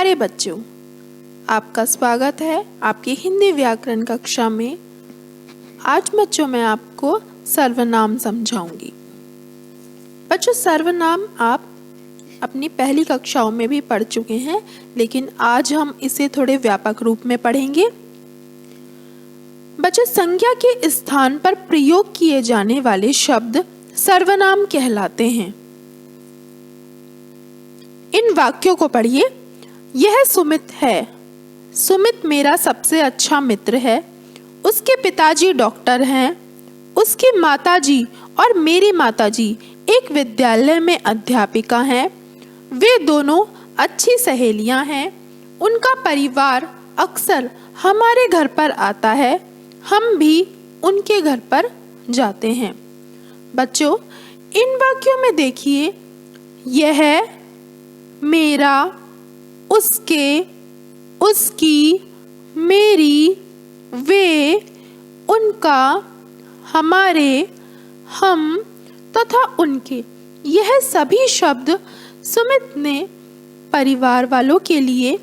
प्यारे बच्चों, आपका स्वागत है आपकी हिंदी व्याकरण कक्षा में। आज बच्चों मैं आपको सर्वनाम समझाऊंगी। बच्चों, सर्वनाम आप अपनी पहली कक्षाओं में भी पढ़ चुके हैं, लेकिन आज हम इसे थोड़े व्यापक रूप में पढ़ेंगे। बच्चों, संज्ञा के स्थान पर प्रयोग किए जाने वाले शब्द सर्वनाम कहलाते हैं। इन वाक्यों को पढ़िए। यह सुमित है। सुमित मेरा सबसे अच्छा मित्र है। उसके पिताजी डॉक्टर हैं। उसकी माताजी और मेरी माताजी एक विद्यालय में अध्यापिका हैं। वे दोनों अच्छी सहेलियां हैं। उनका परिवार अक्सर हमारे घर पर आता है। हम भी उनके घर पर जाते हैं। बच्चों, इन वाक्यों में देखिए, यह, मेरा, उसके, उसकी, मेरी, वे, उनका, हमारे, हम तथा उनके, यह सभी शब्द सुमित ने परिवार वालों के लिए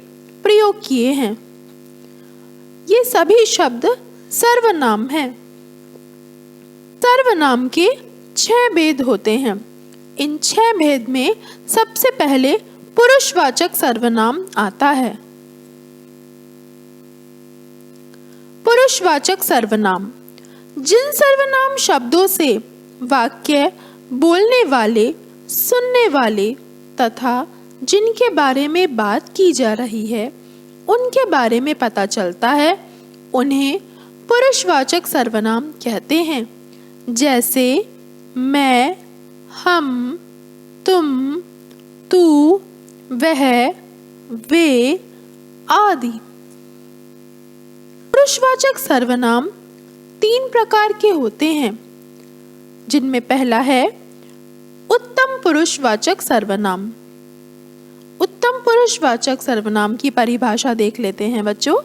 प्रयोग किए हैं। ये सभी शब्द सर्वनाम हैं। सर्वनाम के 6 भेद होते हैं। इन 6 भेद में सबसे पहले पुरुषवाचक सर्वनाम आता है। पुरुषवाचक सर्वनाम जिन सर्वनाम शब्दों से वाक्य बोलने वाले, सुनने वाले तथा जिनके बारे में बात की जा रही है उनके बारे में पता चलता है, उन्हें पुरुषवाचक सर्वनाम कहते हैं। जैसे मैं, हम, तुम, तू, वह, वे आदि। पुरुषवाचक सर्वनाम 3 प्रकार के होते हैं, जिनमें पहला है उत्तम पुरुषवाचक सर्वनाम। उत्तम पुरुषवाचक सर्वनाम की परिभाषा देख लेते हैं बच्चों।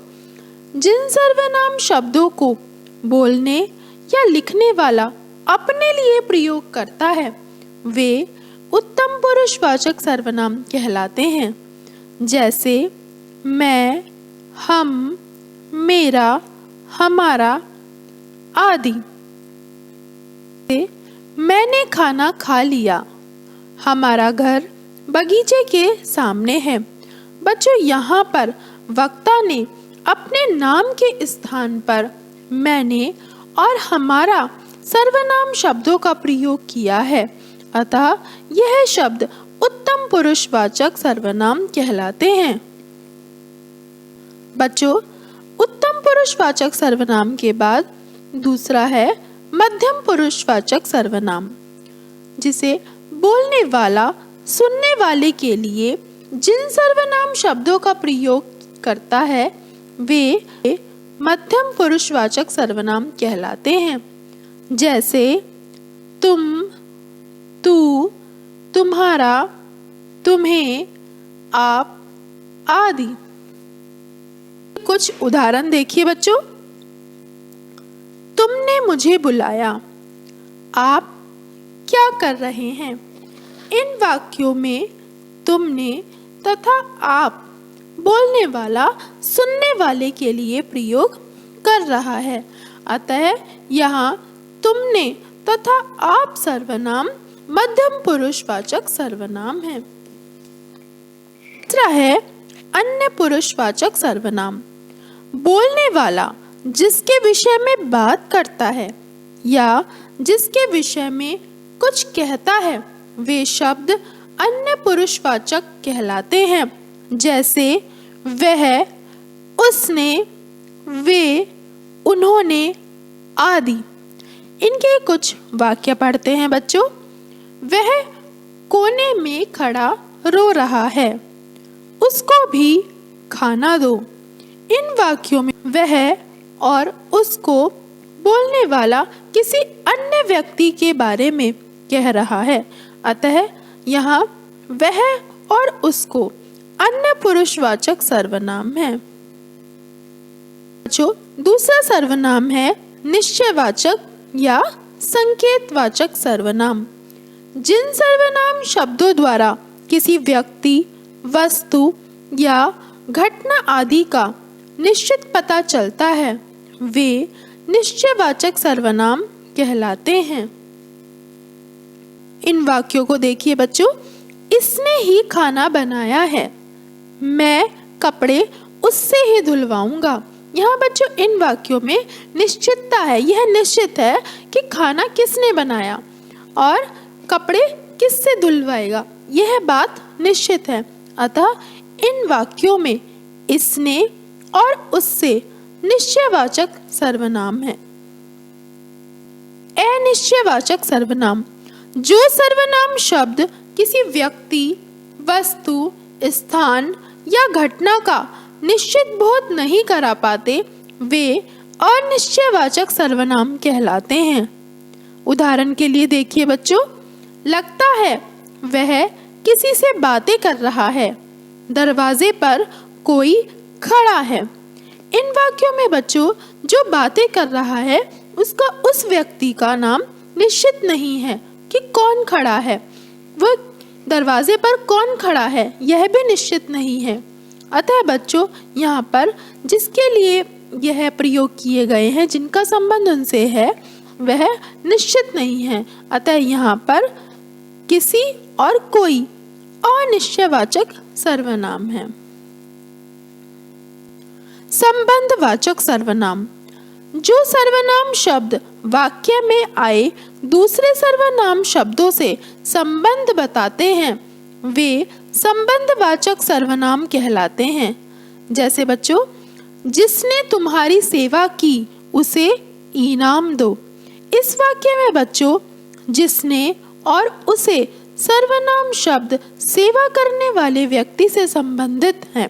जिन सर्वनाम शब्दों को बोलने या लिखने वाला अपने लिए प्रयोग करता है वे उत्तम पुरुषवाचक सर्वनाम कहलाते हैं। जैसे मैं, हम, मेरा, हमारा आदि। मैंने खाना खा लिया। हमारा घर बगीचे के सामने है। बच्चों, यहाँ पर वक्ता ने अपने नाम के स्थान पर मैंने और हमारा सर्वनाम शब्दों का प्रयोग किया है, अतः यह शब्द उत्तम पुरुषवाचक सर्वनाम कहलाते हैं। बच्चों, उत्तम पुरुषवाचक सर्वनाम के बाद दूसरा है मध्यम पुरुषवाचक सर्वनाम, जिसे बोलने वाला सुनने वाले के लिए जिन सर्वनाम शब्दों का प्रयोग करता है वे मध्यम पुरुषवाचक सर्वनाम कहलाते हैं। जैसे तुम, तू, तुम्हारा, तुम्हें, आप आदि। कुछ उदाहरण देखिए बच्चों। तुमने मुझे बुलाया। आप क्या कर रहे हैं? इन वाक्यों में तुमने तथा आप बोलने वाला सुनने वाले के लिए प्रयोग कर रहा है, अतः यहाँ तुमने तथा आप सर्वनाम मध्यम पुरुषवाचक सर्वनाम है। तीसरा है अन्य पुरुषवाचक सर्वनाम। बोलने वाला जिसके विषय में बात करता है या जिसके विषय में कुछ कहता है वे शब्द अन्य पुरुषवाचक कहलाते हैं। जैसे वह, उसने, वे, उन्होंने आदि। इनके कुछ वाक्य पढ़ते हैं बच्चों। वह कोने में खड़ा रो रहा है। उसको भी खाना दो। इन वाक्यों में वह और उसको बोलने वाला किसी अन्य व्यक्ति के बारे में कह रहा है, अतः यहाँ वह और उसको अन्य पुरुषवाचक सर्वनाम है। जो दूसरा सर्वनाम है निश्चयवाचक या संकेतवाचक सर्वनाम। जिन सर्वनाम शब्दों द्वारा किसी व्यक्ति, वस्तु या घटना आदि का निश्चित पता चलता है वे निश्चयवाचक सर्वनाम कहलाते हैं। इन वाक्यों को देखिए बच्चों। इसने ही खाना बनाया है, मैं कपड़े उससे ही धुलवाऊंगा। यहाँ बच्चों इन वाक्यों में निश्चितता है, यह निश्चित है कि खाना किसने बनाया और कपड़े किससे धुलवाएगा, यह बात निश्चित है। अतः इन वाक्यों में इसने और उससे निश्चयवाचक सर्वनाम है। अनिश्चयवाचक सर्वनाम, जो सर्वनाम शब्द किसी व्यक्ति, वस्तु, स्थान या घटना का निश्चित बोध नहीं करा पाते वे अनिश्चयवाचक सर्वनाम कहलाते हैं। उदाहरण के लिए देखिए बच्चों, लगता है वह किसी से बातें कर रहा है, दरवाजे पर कोई खड़ा है। इन वाक्यों में बच्चों जो बातें कर रहा है उसका उस व्यक्ति का नाम निश्चित नहीं है कि कौन खड़ा है, वह दरवाजे पर कौन खड़ा है यह भी निश्चित नहीं है। अतः बच्चों यहाँ पर जिसके लिए यह प्रयोग किए गए हैं, जिनका संबंध उनसे है, वह निश्चित नहीं है। अतः यहाँ पर किसी और कोई अनिश्चयवाचक सर्वनाम है। संबंधवाचक सर्वनाम, जो सर्वनाम शब्द वाक्य में आए दूसरे सर्वनाम शब्दों से संबंध बताते हैं वे संबंधवाचक सर्वनाम कहलाते हैं। जैसे बच्चों, जिसने तुम्हारी सेवा की उसे इनाम दो। इस वाक्य में बच्चों जिसने और उसे सर्वनाम शब्द सेवा करने वाले व्यक्ति से संबंधित है।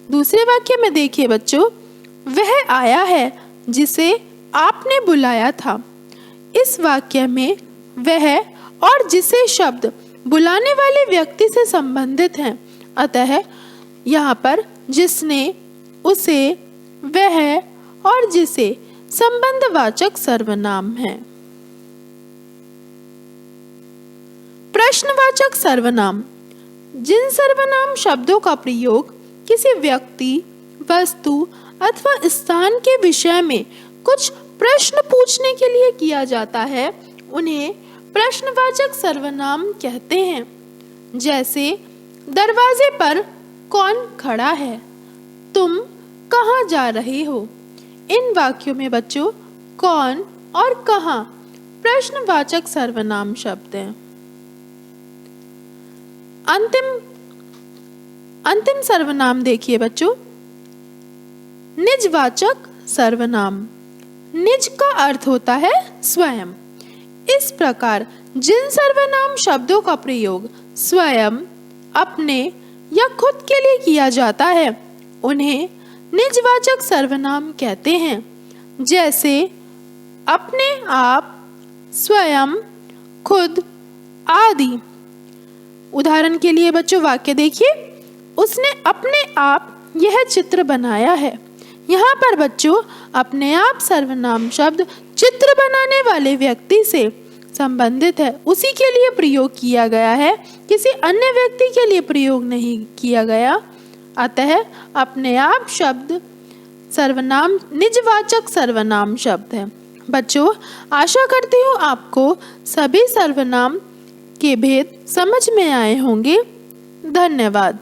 दूसरे वाक्य में देखिए बच्चों, वह आया है जिसे आपने बुलाया था। इस वाक्य में वह और जिसे शब्द बुलाने वाले व्यक्ति से संबंधित हैं। अतः यहाँ पर जिसने, उसे, वह और जिसे संबंधवाचक सर्वनाम है। प्रश्नवाचक सर्वनाम, जिन सर्वनाम शब्दों का प्रयोग किसी व्यक्ति, वस्तु अथवा स्थान के विषय में कुछ प्रश्न पूछने के लिए किया जाता है उन्हें प्रश्नवाचक सर्वनाम कहते हैं। जैसे दरवाजे पर कौन खड़ा है, तुम कहाँ जा रहे हो। इन वाक्यों में बच्चों कौन और कहाँ प्रश्नवाचक सर्वनाम शब्द हैं। अंतिम सर्वनाम देखिए बच्चों, निजवाचक सर्वनाम। निज का अर्थ होता है स्वयं। इस प्रकार जिन सर्वनाम शब्दों का प्रयोग स्वयं, अपने या खुद के लिए किया जाता है उन्हें निजवाचक सर्वनाम कहते हैं। जैसे अपने आप, स्वयं, खुद आदि। उदाहरण के लिए बच्चों वाक्य देखिए, उसने अपने आप यह चित्र बनाया है। यहाँ पर बच्चों अपने आप सर्वनाम शब्द चित्र बनाने वाले व्यक्ति से संबंधित है, उसी के लिए प्रयोग किया गया है, किसी अन्य व्यक्ति के लिए प्रयोग नहीं किया गया। अतः अपने आप शब्द सर्वनाम निजवाचक सर्वनाम शब्द है। बच्चों आशा करती हूँ आपको सभी सर्वनाम के भेद समझ में आए होंगे। धन्यवाद।